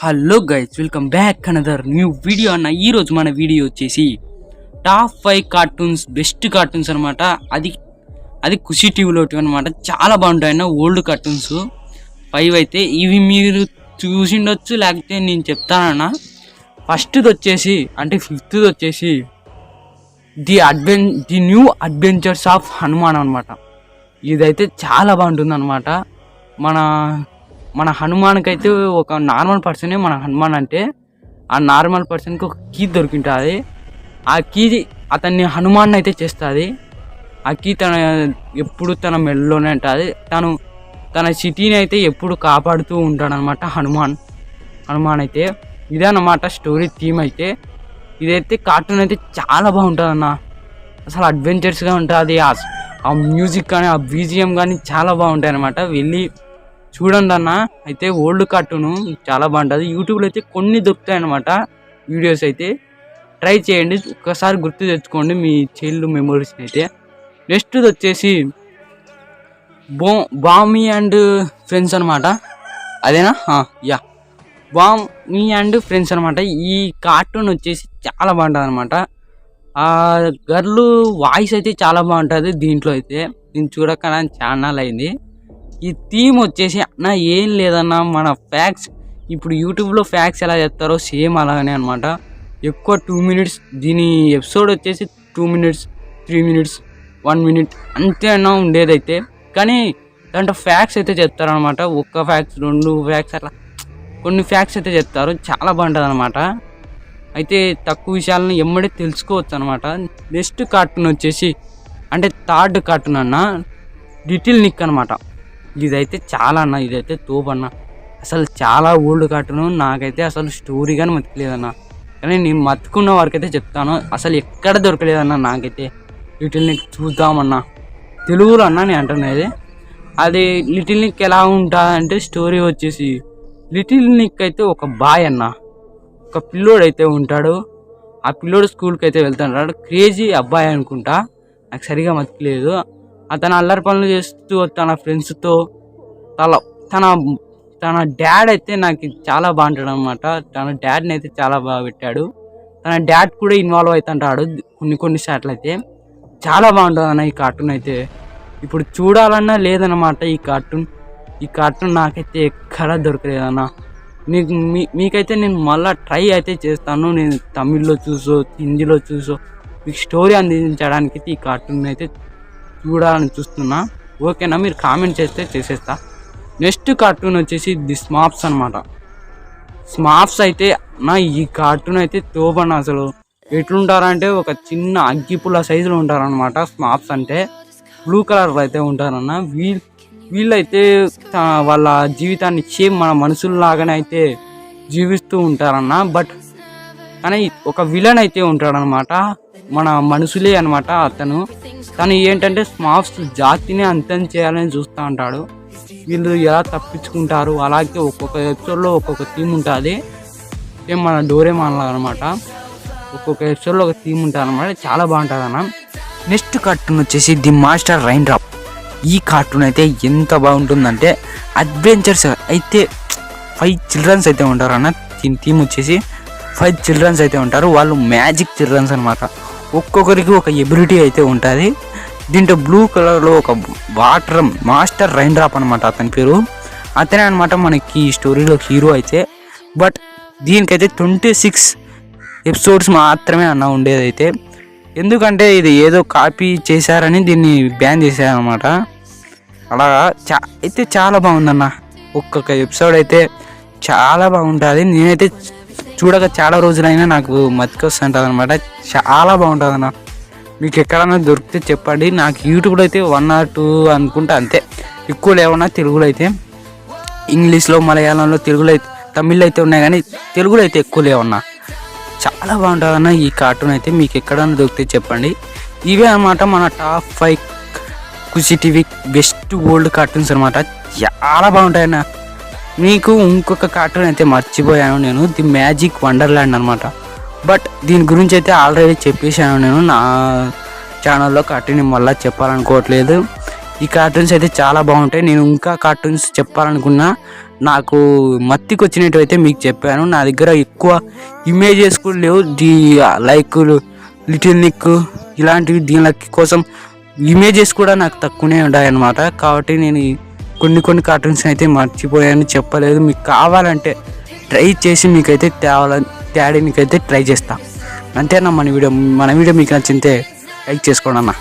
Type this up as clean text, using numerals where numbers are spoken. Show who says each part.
Speaker 1: Hello guys, welcome back another new video అన్న. ఈరోజు మన వీడియో వచ్చేసి టాప్ 5 కార్టూన్స్, బెస్ట్ కార్టూన్స్ అనమాట. అది ఖుషి టీవీలో అనమాట. చాలా బాగుంటాయి అన్న ఓల్డ్ కార్టూన్స్ 5 అయితే. ఇవి మీరు చూసిండొచ్చు, లేకపోతే నేను చెప్తానన్న. ఫస్ట్ది వచ్చేసి అంటే 5th వచ్చేసి the new adventures of Hanuman అనమాట. ఇదైతే చాలా బాగుంటుంది అనమాట. మన హనుమాన్కి అయితే ఒక నార్మల్ పర్సనే మన హనుమాన్ అంటే. ఆ నార్మల్ పర్సన్కి ఒక కీ దొరికింటుంది. ఆ కీ అతన్ని హనుమాన్ అయితే చేస్తుంది. ఆ కీ ఎప్పుడు తన మెడలోనే ఉంటుంది. తన సిటీని అయితే ఎప్పుడు కాపాడుతూ ఉంటాడనమాట హనుమాన్ అయితే. ఇదే అన్నమాట స్టోరీ థీమ్ అయితే. ఇదైతే కార్టూన్ అయితే చాలా బాగుంటుంది అన్న. అసలు అడ్వెంచర్స్గా ఉంటుంది. ఆ మ్యూజిక్ కానీ ఆ బీజిఎం కానీ చాలా బాగుంటాయి అన్నమాట. వెళ్ళి చూడండి అన్న. అయితే ఓల్డ్ కార్టూను చాలా బాగుంటుంది. యూట్యూబ్లో అయితే కొన్ని దొరుకుతాయి అన్నమాట వీడియోస్ అయితే. ట్రై చేయండి, ఒక్కసారి గుర్తు తెచ్చుకోండి మీ చైల్డ్ మెమోరీస్ని అయితే. నెక్స్ట్ వచ్చేసి బామీ అండ్ ఫ్రెండ్స్ అనమాట. అదేనా? యా, బామీ అండ్ ఫ్రెండ్స్ అనమాట. ఈ కార్టూన్ వచ్చేసి చాలా బాగుంటుంది అనమాట. ఆ గర్ల్ వాయిస్ అయితే చాలా బాగుంటుంది దీంట్లో అయితే. నేను చూడక ఛానల్ అయింది. ఈ థీమ్ వచ్చేసి అన్న ఏం లేదన్నా, మన ఫ్యాక్ట్స్ ఇప్పుడు యూట్యూబ్లో ఫ్యాక్ట్స్ ఎలా చెప్తారో సేమ్ అలాగనే అనమాట. ఎక్కువ 2 minutes, దీని ఎపిసోడ్ వచ్చేసి 2 minutes, 3 minutes, 1 minute అంతే అన్నా ఉండేదైతే. కానీ దాంట్లో ఫ్యాక్ట్స్ అయితే చెప్తారనమాట. ఒక్క ఫ్యాక్ట్స్, 2 ఫ్యాక్ట్స్ అట్లా కొన్ని ఫ్యాక్ట్స్ అయితే చెప్తారు. చాలా బాగుంటుంది అనమాట. అయితే తక్కువ విషయాలను ఎమ్మడే తెలుసుకోవచ్చు అనమాట. నెక్స్ట్ కార్టూన్ వచ్చేసి అంటే 3rd కార్టూన్ అన్న, లిటిల్ నిక్ అనమాట. ఇదైతే చాలా అన్న, ఇదైతే తోపన్న. అసలు చాలా ఓల్డ్ కార్టూను. నాకైతే అసలు స్టోరీ కానీ మతికలేదన్న. కానీ నేను మతుకున్న వరకైతే చెప్తాను. అసలు ఎక్కడ దొరకలేదన్న నాకైతే. లిటిల్ నిక్ చూద్దామన్నా తెలుగులో అన్న నేను అంటున్నది. అది లిటిల్ నిక్ ఎలా ఉంటుందంటే స్టోరీ వచ్చేసి లిటిల్ నిక్ అయితే ఒక బాయ్ అన్న, ఒక పిల్లోడు అయితే ఉంటాడు. ఆ పిల్లోడు స్కూల్కి అయితే వెళ్తుంటాడు. క్రేజీ అబ్బాయి అనుకుంటా, నాకు సరిగా మతికలేదు. అతను అల్లరి పనులు చేస్తూ తన ఫ్రెండ్స్తో తన డాడ్ అయితే నాకు చాలా బాగుంటాడు అనమాట. తన డాడ్ని అయితే చాలా బాగా పెట్టాడు. తన డాడ్ కూడా ఇన్వాల్వ్ అవుతుంటాడు కొన్ని సార్లు అయితే. చాలా బాగుంటుంది అన్న ఈ కార్టూన్ అయితే. ఇప్పుడు చూడాలన్నా లేదన్నమాట ఈ కార్టూన్ నాకైతే ఎక్కడా దొరకలేదన్న. మీకైతే నేను మళ్ళీ ట్రై అయితే చేస్తాను. నేను తమిళ్లో చూసో హిందీలో చూసో మీకు స్టోరీ అందించడానికి ఈ కార్టూన్ అయితే చూడాలని చూస్తున్నా. ఓకేనా? మీరు కామెంట్ చేస్తే చేసేస్తా. నెక్స్ట్ కార్టూన్ వచ్చేసి ది స్మాప్స్ అనమాట. స్మాప్స్ అయితే నా ఈ కార్టూన్ అయితే తోపన్న. అసలు ఎట్లుంటారంటే ఒక చిన్న అగ్గిపుల్ల సైజులో ఉంటారనమాట. స్మాప్స్ అంటే బ్లూ కలర్లో అయితే ఉంటారన్న. వీళ్ళైతే వాళ్ళ జీవితాన్ని సేమ్ మన మనుషుల్లాగానే అయితే జీవిస్తూ ఉంటారన్న. బట్ కానీ ఒక విలన్ అయితే ఉంటాడనమాట. మన మనుషులే అనమాట తను ఏంటంటే స్మాప్స్ జాతిని అంతం చేయాలని చూస్తూ ఉంటాడు. వీళ్ళు ఎలా తప్పించుకుంటారు, అలాగే ఒక్కొక్క ఎపిసోడ్లో ఒక్కొక్క థీమ్ ఉంటుంది. సేమ్ మన డోరేమాన్ లాగా అనమాట. ఒక్కొక్క ఎపిసోడ్లో ఒక థీమ్ ఉంటుంది అనమాట. చాలా బాగుంటుంది అన్న. నెక్స్ట్ కార్టూన్ వచ్చేసి ది మాస్టర్ రైన్ డ్రాప్. ఈ కార్టూన్ అయితే ఎంత బాగుంటుందంటే అడ్వెంచర్స్ అయితే 5 చిల్డ్రన్స్ అయితే ఉంటారన్న. దీని థీమ్ వచ్చేసి 5 చిల్డ్రన్స్ అయితే ఉంటారు. వాళ్ళు మ్యాజిక్ చిల్డ్రన్స్ అనమాట. ఒక్కొక్కరికి ఒక ఎబిలిటీ అయితే ఉంటుంది. దీంట్లో బ్లూ కలర్లో ఒక వాటర్ మాస్టర్ రైన్ డ్రాప్ అనమాట అతని పేరు. అతనే అనమాట మనకి ఈ స్టోరీలో హీరో అయితే. బట్ దీనికైతే 26 ఎపిసోడ్స్ మాత్రమే అన్న ఉండేదైతే. ఎందుకంటే ఇది ఏదో కాపీ చేశారని దీన్ని బ్యాన్ చేశారనమాట. అలాగా అయితే చాలా బాగుందన్న. ఒక్కొక్క ఎపిసోడ్ అయితే చాలా బాగుంటుంది. నేనైతే చూడక చాలా రోజులైనా నాకు మతికొస్తుంటుంది అనమాట. చాలా బాగుంటుంది అన్న. మీకు ఎక్కడైనా దొరికితే చెప్పండి. నాకు యూట్యూబ్లో అయితే 1 or 2 అనుకుంటా, అంతే. ఎక్కువ లేవన్నా. తెలుగులో అయితే, ఇంగ్లీష్లో, మలయాళంలో, తెలుగులో అయితే, తమిళ్లో అయితే ఉన్నాయి. కానీ తెలుగులో అయితే ఎక్కువ లేవన్నా. చాలా బాగుంటుంది అన్న ఈ కార్టూన్ అయితే. మీకు ఎక్కడైనా దొరికితే చెప్పండి. ఇవే అనమాట మన టాప్ 5 ఖుషి టీవీ బెస్ట్ ఓల్డ్ కార్టూన్స్ అనమాట. చాలా బాగుంటాయన్న. మీకు ఇంకొక కార్టూన్ అయితే మర్చిపోయాను నేను, ది మ్యాజిక్ వండర్ల్యాండ్ అనమాట. బట్ దీని గురించి అయితే ఆల్రెడీ చెప్పేశాను నేను నా ఛానల్లో. కార్టూన్ మళ్ళీ చెప్పాలనుకోవట్లేదు. ఈ కార్టూన్స్ అయితే చాలా బాగుంటాయి. నేను ఇంకా కార్టూన్స్ చెప్పాలనుకున్నా, నాకు మత్తికి వచ్చినట్టు అయితే మీకు చెప్పాను. నా దగ్గర ఎక్కువ ఇమేజెస్ కూడా లేవు. లైక్ లిటిల్ నిక్ ఇలాంటివి దీని కోసం ఇమేజెస్ కూడా నాకు తక్కువనే ఉంటాయన్నమాట. కాబట్టి నేను కొన్ని కార్టూన్స్ అయితే మర్చిపోయాను, చెప్పలేదు. మీకు కావాలంటే ట్రై చేసి మీకైతే తేడానికైతే ట్రై చేస్తాను. అంతేనా మన వీడియో మీకు నచ్చితే లైక్ చేసుకోండి అన్న.